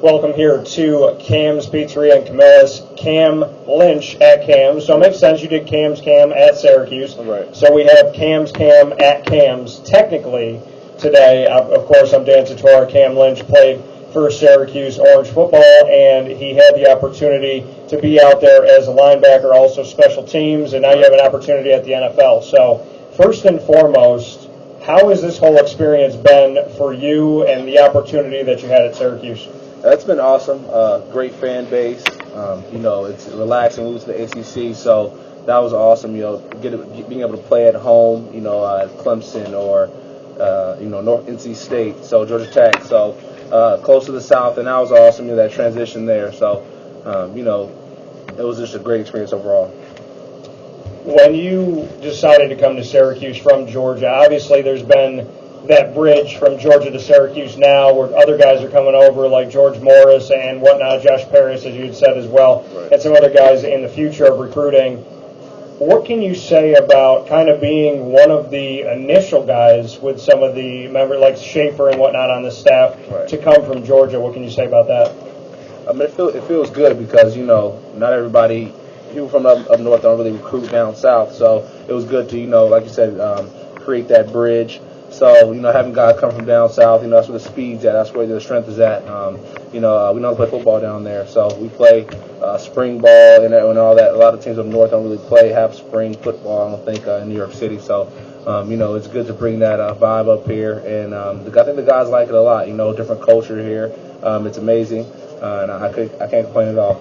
Welcome here to Cam's Pizzeria and Camillus. Cam Lynch at Cam's. So it makes sense you did Cam's Cam at Syracuse. Right. So we have Cam's Cam at Cam's technically today. Of course, I'm Dan Tortora. Cam Lynch played for Syracuse Orange football, and he had the opportunity to be out there as a linebacker, also special teams, and now you have an opportunity at the NFL. So first and foremost, how has this whole experience been for you and the opportunity that you had at Syracuse? It's been awesome. Great fan base. It's relaxing. We moved to the ACC, so that was awesome. Being able to play at home, at Clemson or, North NC State, so Georgia Tech, so close to the South, and that was awesome. That transition there. So, it was just a great experience overall. When you decided to come to Syracuse from Georgia, obviously there's been that bridge from Georgia to Syracuse now where other guys are coming over like George Morris and whatnot, Josh Paris, as you had said as well, right, and some other guys in the future of recruiting. What can you say about kind of being one of the initial guys with some of the members like Shafer and whatnot on the staff, right, to come from Georgia? What can you say about that? I mean, it feels good because, not everybody, people from up north don't really recruit down south, so it was good to, like you said, create that bridge. So, having guys come from down south, that's where the speed's at, that's where the strength is at. We know how to play football down there, so we play spring ball and all that. A lot of teams up north don't really have spring football, I don't think, in New York City. So, it's good to bring that vibe up here, and I think the guys like it a lot. Different culture here. It's amazing, and I can't complain at all.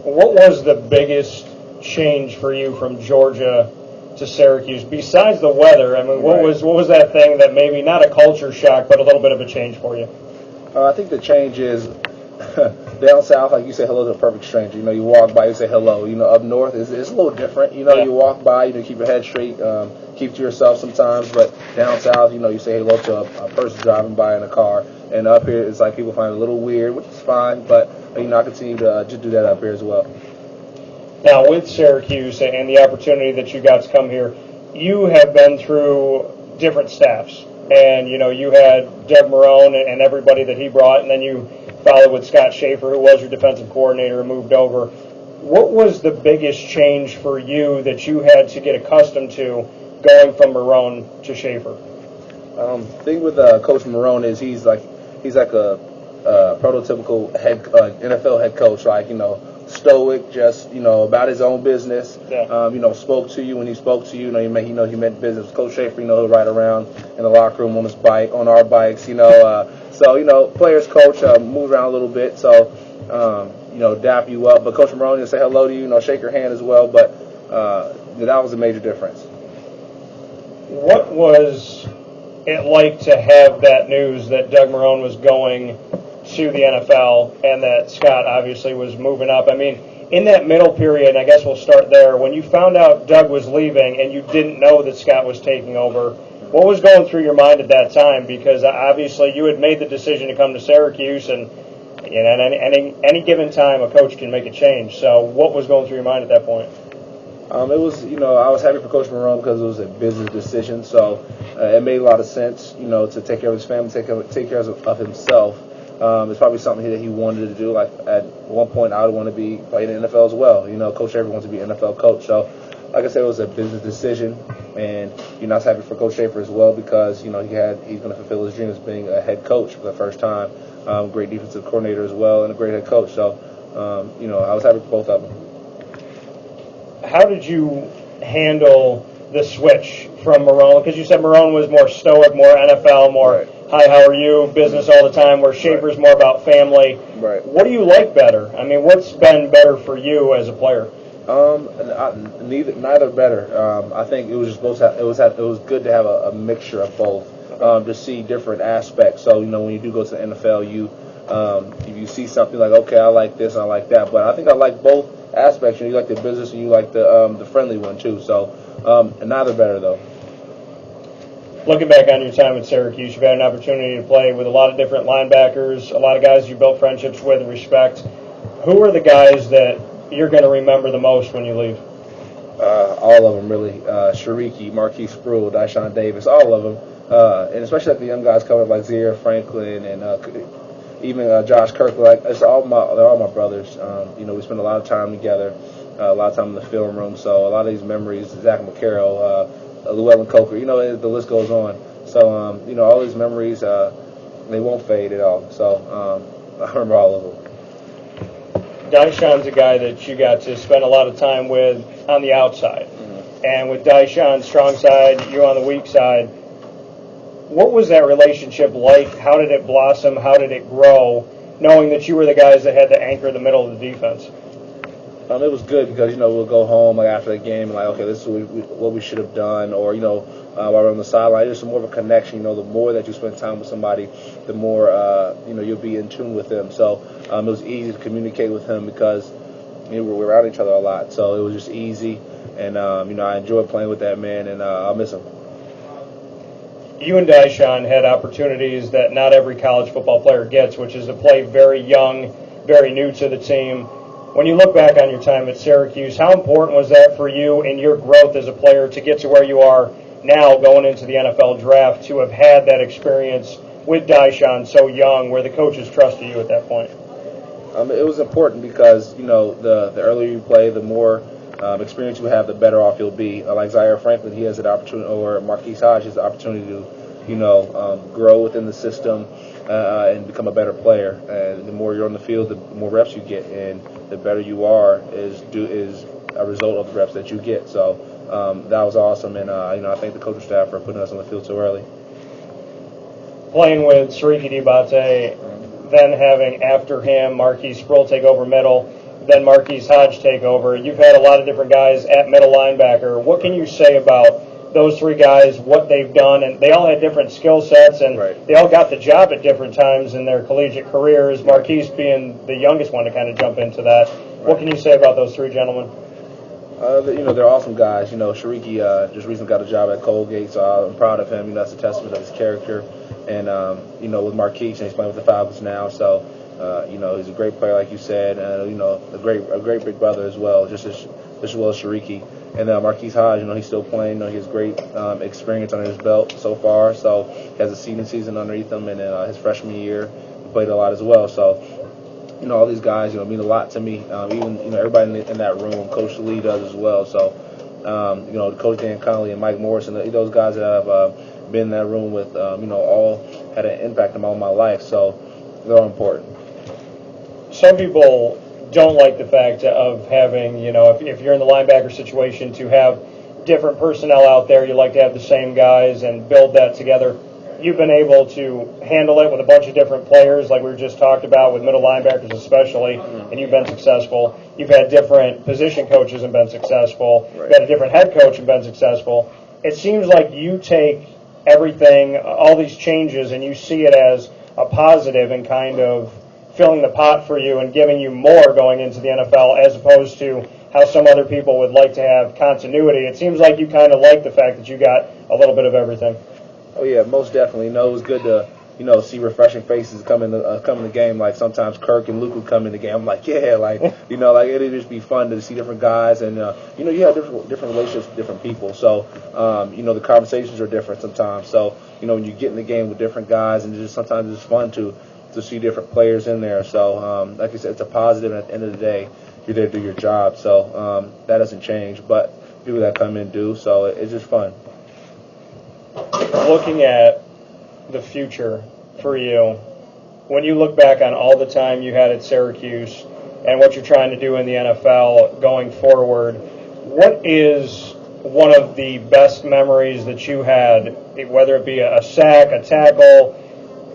What was the biggest change for you from Georgia to Syracuse besides the weather? I mean, what was that thing that maybe not a culture shock, but a little bit of a change for you? I think the change is down south, like you say hello to a perfect stranger. You walk by, you say hello. Up north it's a little different. You walk by, keep your head straight, keep to yourself sometimes. But down south, you say hello to a person driving by in a car. And up here, it's like people find it a little weird, which is fine. But I continue to just do that up here as well. Now, with Syracuse and the opportunity that you got to come here, you have been through different staffs. And, you had Doug Marrone and everybody that he brought, and then you followed with Scott Shafer, who was your defensive coordinator, and moved over. What was the biggest change for you that you had to get accustomed to going from Marrone to Shafer? The thing with Coach Marrone is he's like a prototypical NFL head coach, stoic, just about his own business. Yeah. Spoke to you when he spoke to you. He meant business. Coach Shafer, he'll ride around in the locker room on his bike, on our bikes. So players coach, move around a little bit. So dap you up. But Coach Marrone will say hello to you. Shake your hand as well. But that was a major difference. What was it like to have that news that Doug Marrone was going to the NFL and that Scott obviously was moving up? I mean, in that middle period, I guess we'll start there, when you found out Doug was leaving and you didn't know that Scott was taking over, what was going through your mind at that time? Because obviously you had made the decision to come to Syracuse, and any given time a coach can make a change. So what was going through your mind at that point? It was, I was happy for Coach Marrone because it was a business decision, so it made a lot of sense, to take care of his family, take care of himself. It's probably something that he wanted to do. Like at one point, I would want to be playing in the NFL as well. Coach Shafer wants to be an NFL coach. So, like I said, it was a business decision, and I was happy for Coach Shafer as well because he's going to fulfill his dream as being a head coach for the first time. Great defensive coordinator as well, and a great head coach. So, I was happy for both of them. How did you handle the switch from Marrone? Because you said Marrone was more stoic, more NFL, more right, hi, how are you, business all the time, where Shafer's more about family. Right. What do you like better? I mean, what's been better for you as a player? Neither better. I think it was just both. It was good to have a mixture of both, to see different aspects. So when you do go to the NFL, you see something like, okay, I like this, I like that, but I think I like both aspects. You like the business and you like the friendly one too. So neither better though. Looking back on your time at Syracuse, you've had an opportunity to play with a lot of different linebackers, a lot of guys you built friendships with and respect. Who are the guys that you're going to remember the most when you leave? All of them, really. Shariki, Marquise Sproul, Dyshawn Davis, all of them. And especially like the young guys coming up like Zaire Franklin and even Josh Kirkland, like they're all my brothers. We spend a lot of time together, a lot of time in the film room. So a lot of these memories, Zach McCarroll, Llewellyn Coker, the list goes on. So all these memories, they won't fade at all. So I remember all of them. Dyshawn's a guy that you got to spend a lot of time with on the outside. Mm-hmm. And with Dyshawn's strong side, you on the weak side, what was that relationship like? How did it blossom? How did it grow, knowing that you were the guys that had to anchor the middle of the defense? It was good because, we'll go home after the game and okay, this is what we should have done, or, while we're on the sideline, there's more of a connection. The more that you spend time with somebody, the more, you'll be in tune with them. So it was easy to communicate with him because we were around each other a lot. So it was just easy, and, I enjoyed playing with that man, and I'll miss him. You and Dyshawn had opportunities that not every college football player gets, which is to play very young, very new to the team. When you look back on your time at Syracuse, how important was that for you in your growth as a player to get to where you are now going into the NFL draft, to have had that experience with Dyshawn so young where the coaches trusted you at that point? It was important because, the earlier you play, the more experience you have, the better off you'll be. Like Zaire Franklin, he has an opportunity, or Marquise Hodge has the opportunity to, grow within the system and become a better player. And the more you're on the field, the more reps you get, and the better you are is a result of the reps that you get. So that was awesome, and I thank the coaching staff for putting us on the field so early. Playing with Siriki Diabate, then having after him Marquise Sproul take over middle, then Marquise Hodge take over. You've had a lot of different guys at middle linebacker. What can you say about those three guys, what they've done? And they all had different skill sets, and right. They all got the job at different times in their collegiate careers, Marquise being the youngest one to kind of jump into that. Right. What can you say about those three gentlemen? They're awesome guys. Siriki just recently got a job at Colgate, so I'm proud of him. That's a testament of his character. And, with Marquise, he's playing with the Falcons now, so, he's a great player, like you said, and, a great big brother as well, just as well as Siriki. And Marquise Hodge, he's still playing. He has great experience under his belt so far, so he has a senior season underneath him, and then his freshman year, he played a lot as well. So, all these guys, mean a lot to me. Even, everybody in that room, Coach Lee does as well. So, Coach Dan Connolly and Mike Morrison, those guys that I've been in that room with, all had an impact on my life. So they're all important. Some people don't like the fact of having, if you're in the linebacker situation, to have different personnel out there. You like to have the same guys and build that together. You've been able to handle it with a bunch of different players, like we just talked about, with middle linebackers especially, and you've been successful. You've had different position coaches and been successful. Right. You've had a different head coach and been successful. It seems like you take everything, all these changes, and you see it as a positive and kind of filling the pot for you and giving you more going into the NFL, as opposed to how some other people would like to have continuity. It seems like you kind of like the fact that you got a little bit of everything. Oh yeah, most definitely. It was good to see refreshing faces come in the game. Like sometimes Kirk and Luke would come in the game. I'm like, yeah, like it'd just be fun to see different guys, and you have different relationships with different people. So the conversations are different sometimes. So when you get in the game with different guys, and just sometimes it's fun to see different players in there. So like I said, it's a positive. And at the end of the day, you're there to do your job. So that doesn't change. But people that come in do. So it's just fun. Looking at the future for you, when you look back on all the time you had at Syracuse and what you're trying to do in the NFL going forward, what is one of the best memories that you had, whether it be a sack, a tackle,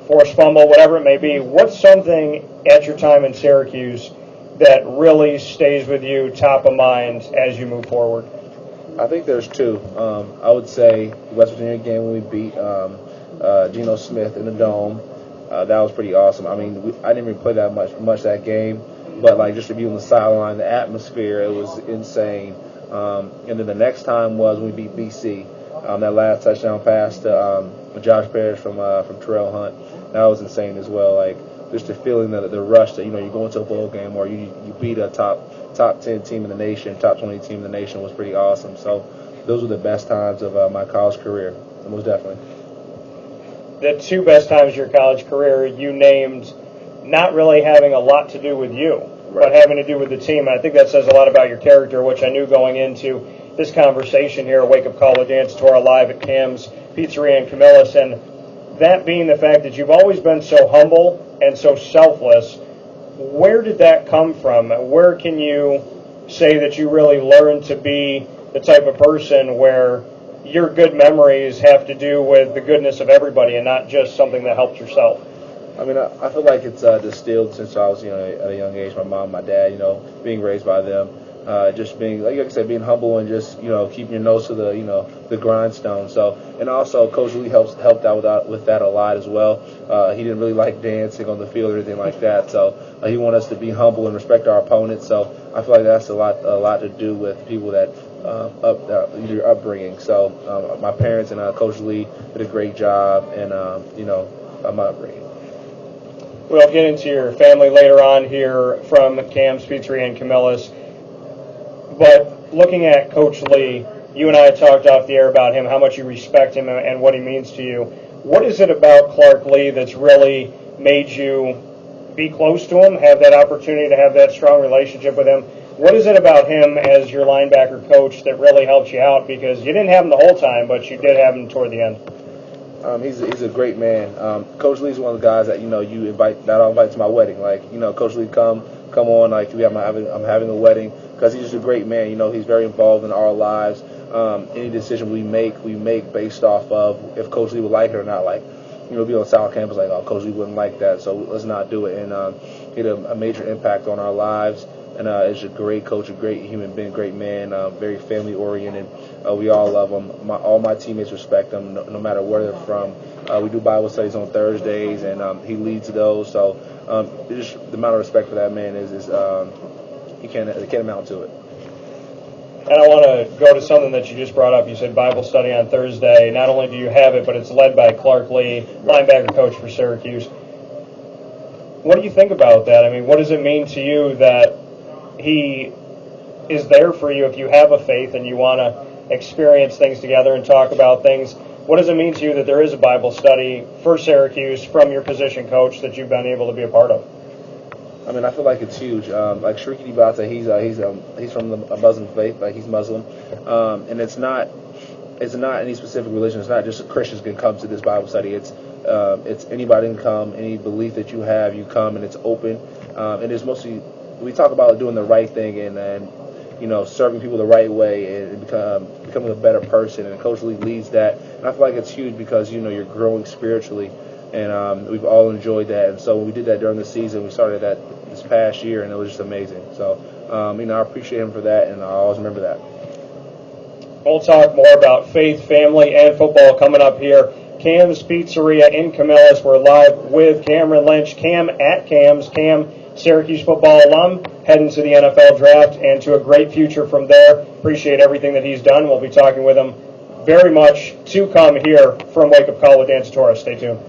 forced fumble, whatever it may be? What's something at your time in Syracuse that really stays with you top of mind as you move forward? I think there's two. I would say the West Virginia game when we beat Geno Smith in the Dome. That was pretty awesome. I mean, I didn't even play that much that game, but just to be on the sideline, the atmosphere, it was insane. And then the next time was when we beat BC. That last touchdown pass to Josh Parrish from Terrell Hunt. That was insane as well. Just the feeling that the rush that you're going to a bowl game or you beat a top 10 team in the nation, top 20 team in the nation was pretty awesome. So those were the best times of my college career, most definitely. The two best times of your college career, you named not really having a lot to do with you, Right. but having to do with the team. And I think that says a lot about your character, which I knew going into this conversation here, Wake Up Call with Dan Tortora live at Cam's Pizzeria in Camillus, and that being the fact that you've always been so humble and so selfless. Where did that come from? Where can you say that you really learned to be the type of person where your good memories have to do with the goodness of everybody and not just something that helps yourself? I mean, I feel like it's distilled since I was, at a young age. My mom, my dad, being raised by them, just being, like I said, being humble and just, keeping your nose to the grindstone. So, and also Coach Lee helped out with that a lot as well. He didn't really like dancing on the field or anything like that. So he wanted us to be humble and respect our opponents. So I feel like that's a lot to do with people that your upbringing. So my parents and Coach Lee did a great job, and my upbringing. We'll get into your family later on here from Cam's Pizzeria in Camillus. But looking at Coach Lee, you and I talked off the air about him, how much you respect him and what he means to you. What is it about Clark Lee that's really made you be close to him, have that opportunity to have that strong relationship with him? What is it about him as your linebacker coach that really helped you out? Because you didn't have him the whole time, but you did have him toward the end. He's a great man. Coach Lee's one of the guys that you invite to my wedding. Like Coach Lee, come on. Like I'm having a wedding, because he's just a great man. He's very involved in our lives. Any decision we make based off of if Coach Lee would like it or not. Like be on South Campus, like, oh, Coach Lee wouldn't like that, so let's not do it. And he had a major impact on our lives. And is a great coach, a great human being, great man, very family oriented. We all love him. All my teammates respect him, no matter where they're from. We do Bible studies on Thursdays, and he leads those. So just the amount of respect for that man is you can't amount to it. And I want to go to something that you just brought up. You said Bible study on Thursday. Not only do you have it, but it's led by Clark Lee, linebacker coach for Syracuse. What do you think about that? I mean, what does it mean to you that he is there for you if you have a faith and you want to experience things together and talk about things? What does it mean to you that there is a Bible study for Syracuse from your position coach that you've been able to be a part of? I mean, I feel like it's huge. Like Shriki Dibata, he's from a Muslim faith, like he's Muslim, and it's not any specific religion. It's not just Christians can come to this Bible study. It's anybody can come, any belief that you have, you come, and it's open. And it's mostly, we talk about doing the right thing and serving people the right way and becoming a better person. And Coach Lee leads that, and I feel like it's huge because you're growing spiritually, and we've all enjoyed that. And so when we did that during the season, we started that this past year, and it was just amazing. So I appreciate him for that, and I always remember that. We'll talk more about faith, family, and football coming up here. Cam's Pizzeria in Camillus. We're live with Cameron Lynch. Cam at Cam's. Cam, Syracuse football alum, heading to the NFL draft and to a great future from there. Appreciate everything that he's done. We'll be talking with him very much to come here from Wake Up Call with Dan Tortora. Stay tuned.